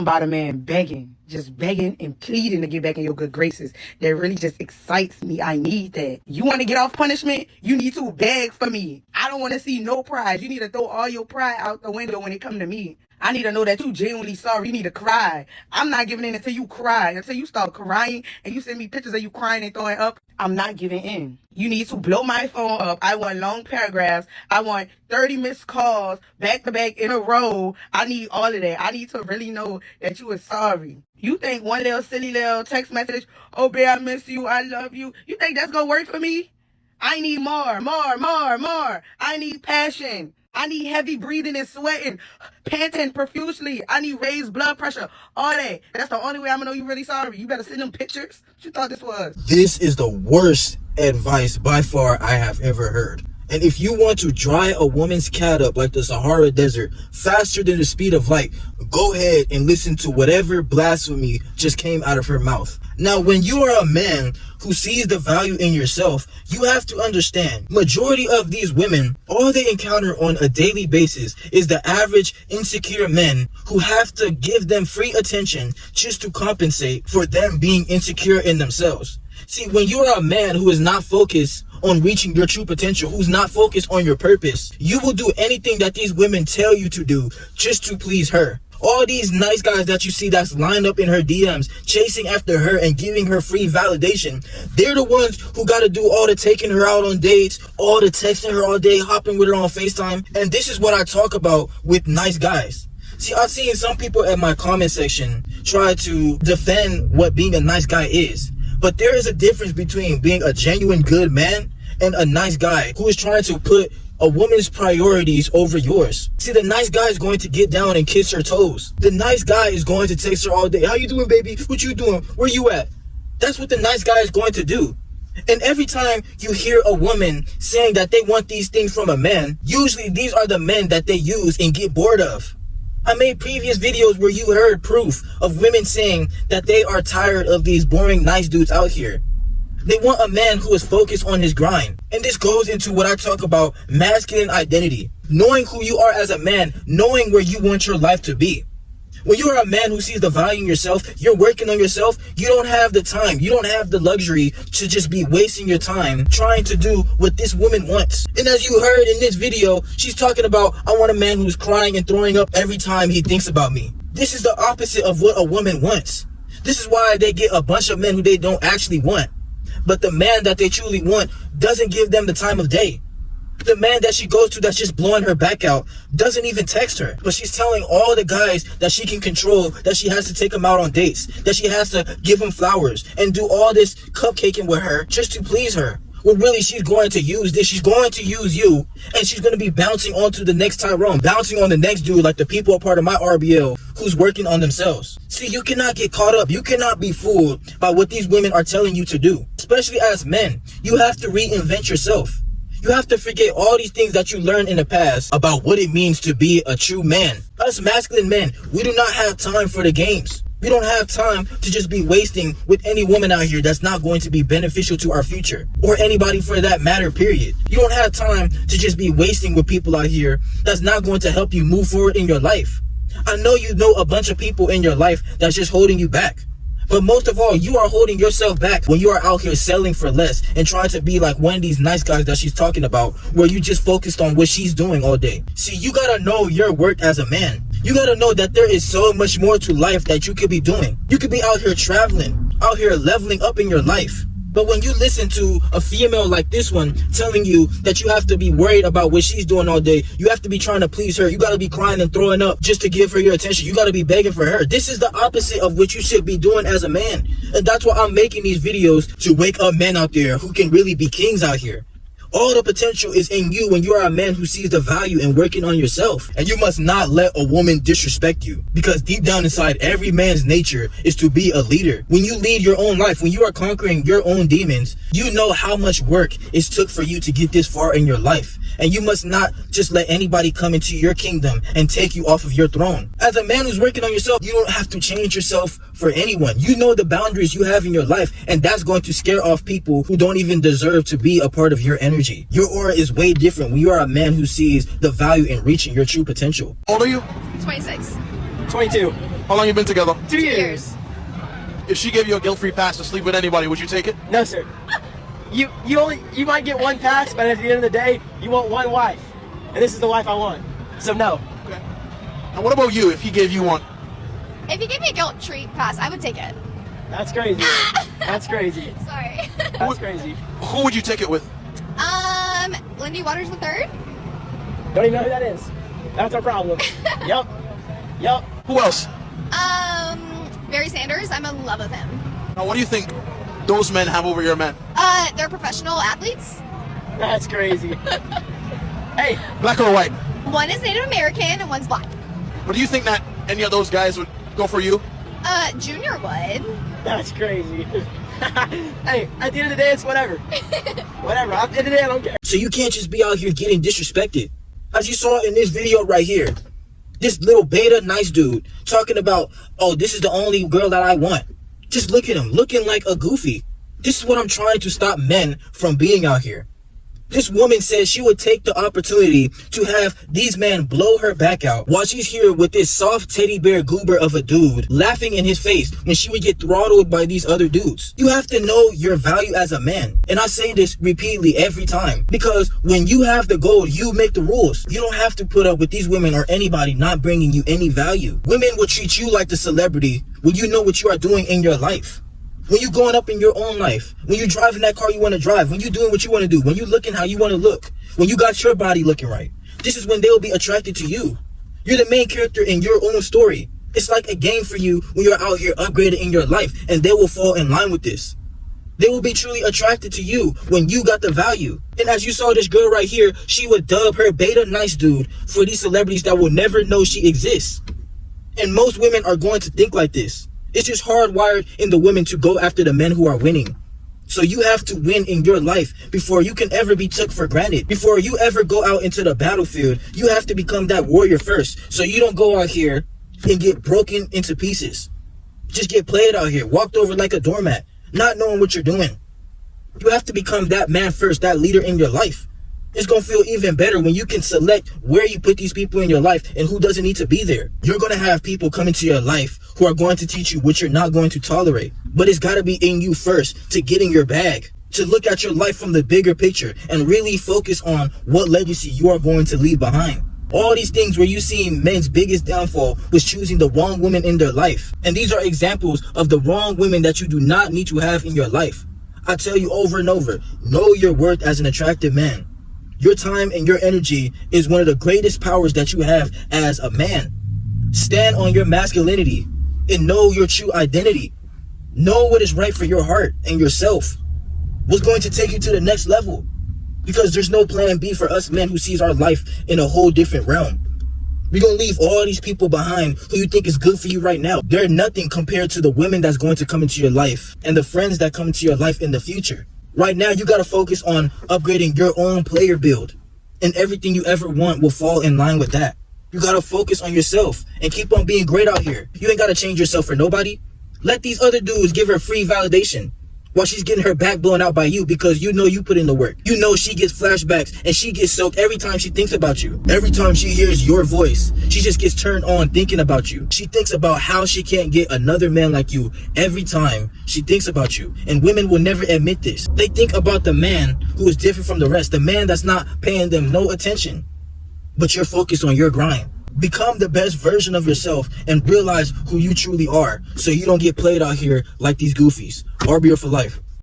About a man begging, just begging and pleading to get back in your good graces. That really just excites me. I need that. You want to get off punishment? You need to beg for me. I don't want to see no pride. You need to throw all your pride out the window when it come to me. I need to know that you genuinely sorry. You need to cry. I'm not giving in until you cry. Until you start crying and you send me pictures of you crying and throwing up, I'm not giving in. You need to blow my phone up. I want long paragraphs. I want 30 missed calls back to back in a row. I need all of that. I need to really know that you are sorry. You think one little silly little text message, oh babe, I miss you, I love you. You think that's gonna work for me? I need more. I need passion. I need heavy breathing and sweating, panting profusely. I need raised blood pressure, all that. That's the only way I'm gonna know you really sorry. You better send them pictures. What you thought this was? This is the worst advice by far I have ever heard. And if you want to dry a woman's cat up like the Sahara Desert faster than the speed of light, go ahead and listen to whatever blasphemy just came out of her mouth. Now, when you are a man who sees the value in yourself, you have to understand, majority of these women, all they encounter on a daily basis is the average insecure men who have to give them free attention just to compensate for them being insecure in themselves. See, when you are a man who is not focused on reaching your true potential, who's not focused on your purpose, you will do anything that these women tell you to do just to please her. All these nice guys that you see that's lined up in her DMs, chasing after her and giving her free validation, they're the ones who got to do all the taking her out on dates, all the texting her all day, hopping with her on FaceTime. And this is what I talk about with nice guys. See, I've seen some people at my comment section try to defend what being a nice guy is. But there is a difference between being a genuine good man and a nice guy who is trying to put a woman's priorities over yours. See, the nice guy is going to get down and kiss her toes. The nice guy is going to text her all day. How you doing, baby? What you doing? Where you at? That's what the nice guy is going to do. And every time you hear a woman saying that they want these things from a man, usually these are the men that they use and get bored of. I made previous videos where you heard proof of women saying that they are tired of these boring nice dudes out here. They want a man who is focused on his grind. And this goes into what I talk about, masculine identity. Knowing who you are as a man, knowing where you want your life to be. When you are a man who sees the value in yourself, you're working on yourself, you don't have the time, you don't have the luxury to just be wasting your time trying to do what this woman wants. And as you heard in this video, she's talking about, I want a man who's crying and throwing up every time he thinks about me. This is the opposite of what a woman wants. This is why they get a bunch of men who they don't actually want. But the man that they truly want doesn't give them the time of day. The man that she goes to that's just blowing her back out doesn't even text her. But she's telling all the guys that she can control that she has to take them out on dates, that she has to give them flowers and do all this cupcaking with her just to please her. Well, really, she's going to use this. She's going to use you, and she's going to be bouncing onto the next Tyrone, bouncing on the next dude like the people are part of my RBL who's working on themselves. See, you cannot get caught up. You cannot be fooled by what these women are telling you to do. Especially as men, you have to reinvent yourself. You have to forget all these things that you learned in the past about what it means to be a true man. Us masculine men, we do not have time for the games. We don't have time to just be wasting with any woman out here that's not going to be beneficial to our future. Or anybody for that matter, period. You don't have time to just be wasting with people out here that's not going to help you move forward in your life. I know you know a bunch of people in your life that's just holding you back. But most of all, you are holding yourself back when you are out here selling for less and trying to be like one of these nice guys that she's talking about, where you just focused on what she's doing all day. See, you gotta know your worth as a man. You gotta know that there is so much more to life that you could be doing. You could be out here traveling, out here leveling up in your life. But when you listen to a female like this one telling you that you have to be worried about what she's doing all day, you have to be trying to please her, you got to be crying and throwing up just to give her your attention, you got to be begging for her. This is the opposite of what you should be doing as a man. And that's why I'm making these videos, to wake up men out there who can really be kings out here. All the potential is in you when you are a man who sees the value in working on yourself. And you must not let a woman disrespect you, because deep down inside, every man's nature is to be a leader. When you lead your own life, when you are conquering your own demons, you know how much work it took for you to get this far in your life. And you must not just let anybody come into your kingdom and take you off of your throne. As a man who's working on yourself, you don't have to change yourself for anyone. You know the boundaries you have in your life, and that's going to scare off people who don't even deserve to be a part of your energy. Your aura is way different when you are a man who sees the value in reaching your true potential. How old are you? 26. 22. How long you been together? 2 years. If she gave you a guilt-free pass to sleep with anybody, would you take it? No, sir. You might get one pass, but at the end of the day, you want one wife, and this is the wife I want. So no. Okay. And what about you? If he gave you one? If you give me a guilt treat pass, I would take it. That's crazy. That's crazy. Sorry. That's crazy. Who would you take it with? Lindy Waters III. Don't even know who that is. That's our problem. Yep. Who else? Barry Sanders. I'm in love with him. Now, what do you think those men have over your men? They're professional athletes. That's crazy. Hey, Black or white? One is Native American and one's black. But do you think that any of those guys would go for you? Junior would. that's crazy. Hey, at the end of the day, it's whatever. Whatever. At the end of the day, I don't care. So you can't just be out here getting disrespected. As you saw in this video right here, this little beta nice dude talking about, oh, this is the only girl that I want. Just look at him, looking like a goofy. This is what I'm trying to stop men from being out here. This woman said she would take the opportunity to have these men blow her back out while she's here with this soft teddy bear goober of a dude laughing in his face when she would get throttled by these other dudes. You have to know your value as a man. And I say this repeatedly every time because when you have the gold, you make the rules. You don't have to put up with these women or anybody not bringing you any value. Women will treat you like the celebrity when you know what you are doing in your life. When you're going up in your own life, when you're driving that car you want to drive, when you're doing what you want to do, when you're looking how you want to look, when you got your body looking right, this is when they'll be attracted to you. You're the main character in your own story. It's like a game for you when you're out here upgrading in your life, and they will fall in line with this. They will be truly attracted to you when you got the value. And as you saw this girl right here, she would dub her beta nice dude for these celebrities that will never know she exists. And most women are going to think like this. It's just hardwired in the women to go after the men who are winning. So you have to win in your life before you can ever be took for granted. Before you ever go out into the battlefield, you have to become that warrior first. So you don't go out here and get broken into pieces. Just get played out here, walked over like a doormat, not knowing what you're doing. You have to become that man first, that leader in your life. It's going to feel even better when you can select where you put these people in your life and who doesn't need to be there. You're going to have people come into your life who are going to teach you what you're not going to tolerate. But it's got to be in you first to get in your bag, to look at your life from the bigger picture and really focus on what legacy you are going to leave behind. All these things where you see men's biggest downfall was choosing the wrong women in their life. And these are examples of the wrong women that you do not need to have in your life. I tell you over and over, know your worth as an attractive man. Your time and your energy is one of the greatest powers that you have as a man. Stand on your masculinity and know your true identity. Know what is right for your heart and yourself. What's going to take you to the next level. Because there's no plan B for us men who sees our life in a whole different realm. We're going to leave all these people behind who you think is good for you right now. They're nothing compared to the women that's going to come into your life and the friends that come into your life in the future. Right now, you got to focus on upgrading your own player build. And everything you ever want will fall in line with that. You got to focus on yourself and keep on being great out here. You ain't got to change yourself for nobody. Let these other dudes give her free validation while she's getting her back blown out by you because you know you put in the work. You know she gets flashbacks and she gets soaked every time she thinks about you. Every time she hears your voice, she just gets turned on thinking about you. She thinks about how she can't get another man like you every time she thinks about you. And women will never admit this. They think about the man who is different from the rest, the man that's not paying them no attention. But you're focused on your grind. Become the best version of yourself and realize who you truly are so you don't get played out here like these goofies. RBO for life.